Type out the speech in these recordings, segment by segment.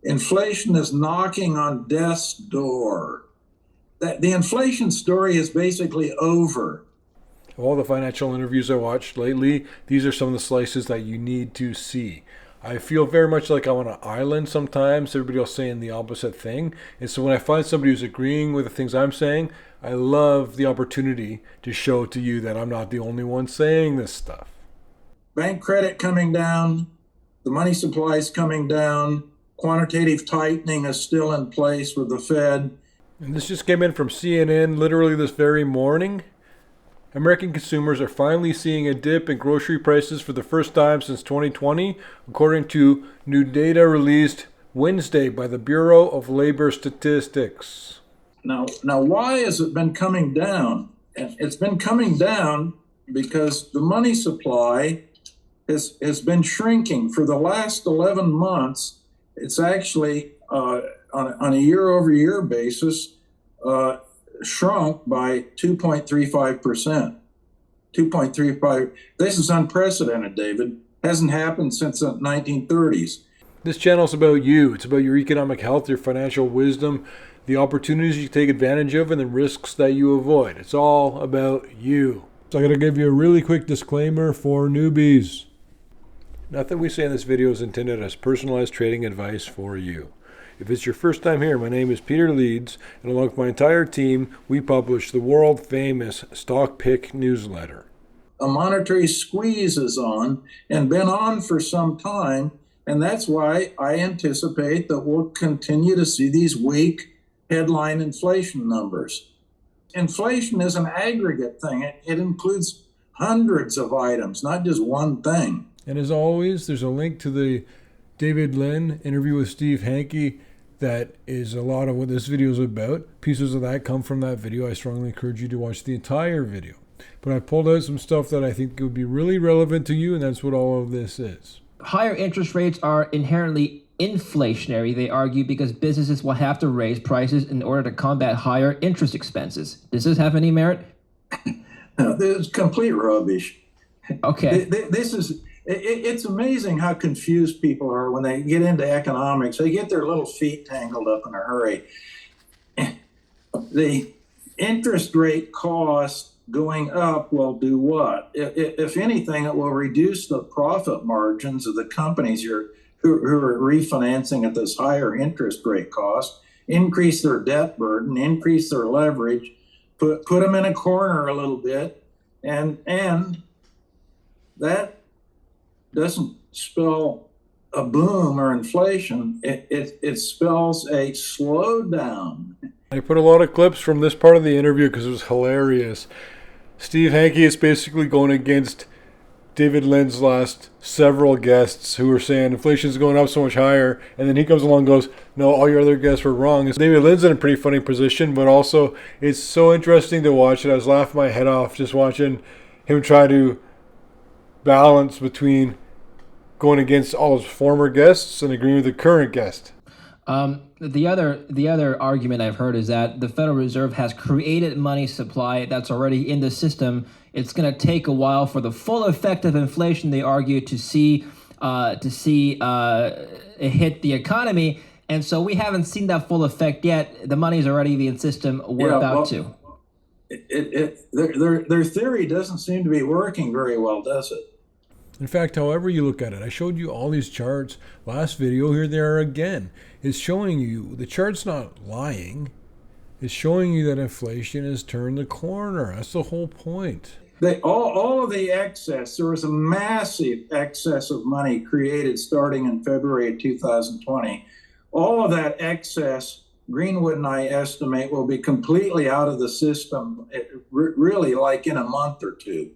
Inflation is knocking on death's door. The inflation story is basically over. All the financial interviews I watched lately, these are some of the slices that you need to see. I feel very much like I'm on an island sometimes. Everybody else saying the opposite thing. And so when I find somebody who's agreeing with the things I'm saying, I love the opportunity to show to you that I'm not the only one saying this stuff. Bank credit coming down, the money supply is coming down, quantitative tightening is still in place with the Fed. And this just came in from CNN literally this very morning. American consumers are finally seeing a dip in grocery prices for the first time since 2020, according to new data released Wednesday by the Bureau of Labor Statistics. Now, why has it been coming down? It's been coming down because the money supply has been shrinking for the last 11 months. It's actually on a year-over-year basis shrunk by 2.35%. 2.35. This is unprecedented, David. Hasn't happened since the 1930s. This channel is about you. It's about your economic health, your financial wisdom, the opportunities you take advantage of, and the risks that you avoid. It's all about you. So I got to give you a really quick disclaimer for newbies. Nothing we say in this video is intended as personalized trading advice for you. If it's your first time here, my name is Peter Leeds, and along with my entire team, we publish the world-famous Stock Pick newsletter. A monetary squeeze is on and been on for some time, and that's why I anticipate that we'll continue to see these weak headline inflation numbers. Inflation is an aggregate thing. It includes hundreds of items, not just one thing. And as always, there's a link to the David Lin interview with Steve Hanke. That is a lot of what this video is about. Pieces of that come from that video. I strongly encourage you to watch the entire video. But I pulled out some stuff that I think would be really relevant to you, and that's what all of this is. Higher interest rates are inherently inflationary, they argue, because businesses will have to raise prices in order to combat higher interest expenses. Does this have any merit? This is complete rubbish. Okay. It's amazing how confused people are when they get into economics. They get their little feet tangled up in a hurry. The interest rate cost going up will do what? If anything, it will reduce the profit margins of the companies who are refinancing at this higher interest rate cost, increase their debt burden, increase their leverage, put them in a corner a little bit, and that doesn't spell a boom or inflation. It spells a slowdown. I put a lot of clips from this part of the interview because it was hilarious. Steve Hanke is basically going against David Lin's last several guests who were saying inflation's going up so much higher, and then he comes along and goes, no, all your other guests were wrong. David Lin's in a pretty funny position, but also it's so interesting to watch it. I was laughing my head off just watching him try to balance between going against all his former guests and agreeing with the current guest. The other argument I've heard is that the Federal Reserve has created money supply that's already in the system. It's going to take a while for the full effect of inflation, they argue, to see it hit the economy. And so we haven't seen that full effect yet. The money's already in the system. We're about to. Their theory doesn't seem to be working very well, does it? In fact, however you look at it, I showed you all these charts last video. Here they are again. It's showing you, the chart's not lying. It's showing you that inflation has turned the corner. That's the whole point. All of the excess, there was a massive excess of money created starting in February of 2020. All of that excess, Greenwood and I estimate, will be completely out of the system, really like in a month or two.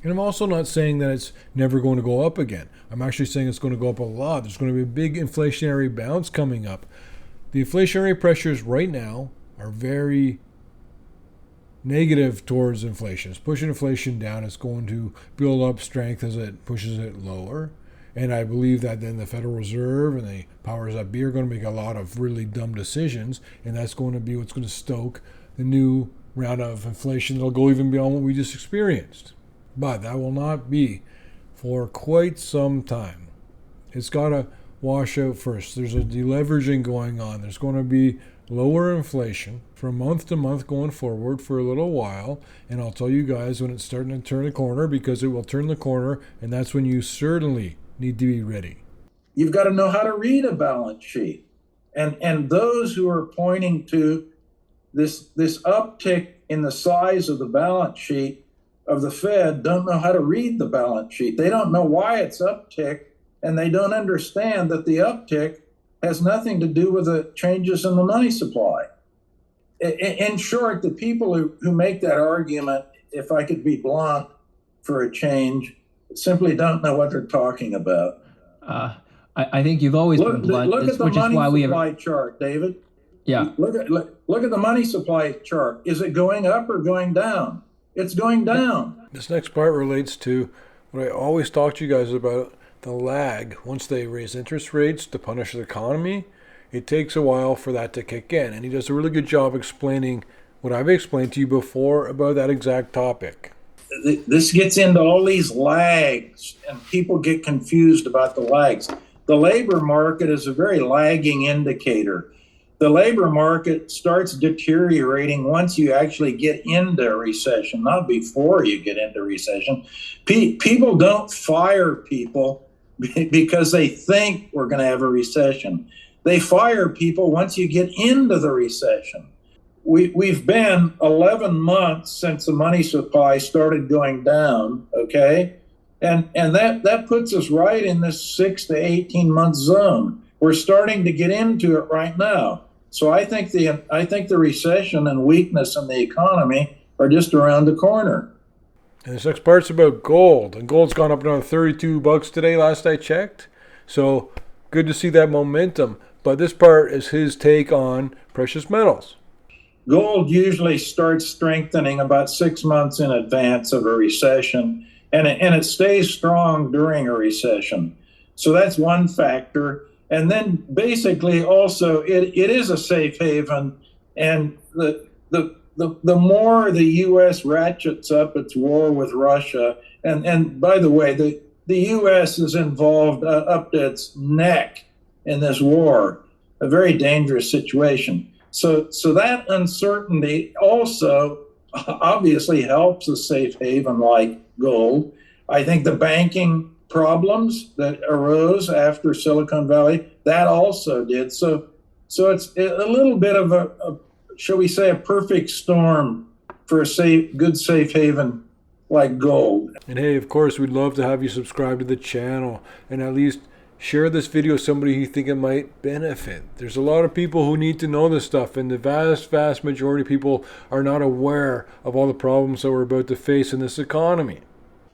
And I'm also not saying that it's never going to go up again. I'm actually saying it's going to go up a lot. There's going to be a big inflationary bounce coming up. The inflationary pressures right now are very negative towards inflation. It's pushing inflation down. It's going to build up strength as it pushes it lower. And I believe that then the Federal Reserve and the powers that be are going to make a lot of really dumb decisions. And that's going to be what's going to stoke the new round of inflation that'll go even beyond what we just experienced. But that will not be for quite some time. It's got to wash out first. There's a deleveraging going on. There's going to be lower inflation from month to month going forward for a little while. And I'll tell you guys when it's starting to turn a corner, because it will turn the corner, and that's when you certainly need to be ready. You've got to know how to read a balance sheet. And those who are pointing to this uptick in the size of the balance sheet of the Fed don't know how to read the balance sheet. They don't know why it's uptick, and they don't understand that the uptick has nothing to do with the changes in the money supply. In short, the people who make that argument, if I could be blunt for a change, simply don't know what they're talking about. I think you've always been blunt, look at the which is why money supply chart, David. Yeah. Look at the money supply chart. Is it going up or going down? It's going down. This next part relates to what I always talk to you guys about, the lag. Once they raise interest rates to punish the economy, it takes a while for that to kick in. And he does a really good job explaining what I've explained to you before about that exact topic. This gets into all these lags, and people get confused about the lags. The labor market is a very lagging indicator. The labor market starts deteriorating once you actually get into a recession, not before you get into recession. People don't fire people because they think we're going to have a recession. They fire people once you get into the recession. We've been 11 months since the money supply started going down, okay? And that puts us right in this 6 to 18 month zone. We're starting to get into it right now. So I think the recession and weakness in the economy are just around the corner. And this next part's about gold. And gold's gone up another $32 today, last I checked. So good to see that momentum. But this part is his take on precious metals. Gold usually starts strengthening about 6 months in advance of a recession, and it stays strong during a recession. So that's one factor. And then basically also it is a safe haven, and the more the U.S. ratchets up its war with Russia, and by the way, the U.S. is involved up to its neck in this war, a very dangerous situation. So that uncertainty also obviously helps a safe haven like gold. I think the banking problems that arose after Silicon Valley, that also did. So it's a little bit of a shall we say, a perfect storm for a good safe haven like gold. And hey, of course, we'd love to have you subscribe to the channel and at least share this video with somebody who you think it might benefit. There's a lot of people who need to know this stuff, and the vast majority of people are not aware of all the problems that we're about to face in this economy.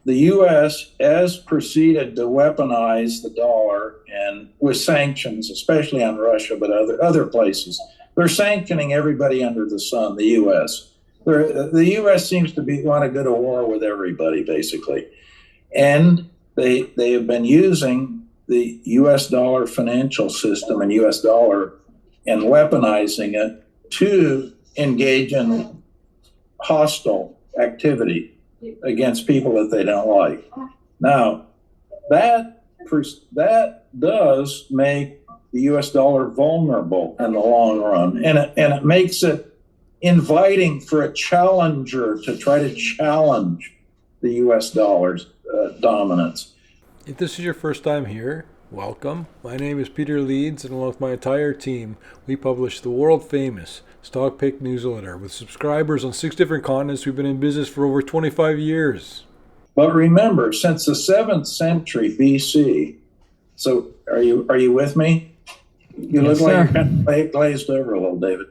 The U.S. has proceeded to weaponize the dollar, and with sanctions, especially on Russia, but other places. They're sanctioning everybody under the sun, the U.S. The U.S. seems to want to go to war with everybody, basically. And they have been using the U.S. dollar financial system and U.S. dollar and weaponizing it to engage in hostile activity against people that they don't like. Now, that does make the U.S. dollar vulnerable in the long run, and it makes it inviting for a challenger to try to challenge the U.S. dollar's dominance. If this is your first time here, welcome. My name is Peter Leeds, and along with my entire team, we publish the world-famous Stock Pick newsletter with subscribers on 6 different continents. We've been in business for over 25 years. But remember, since the 7th century BC, so are you with me? You Yes, look like sir. you're kind of glazed over a little, David.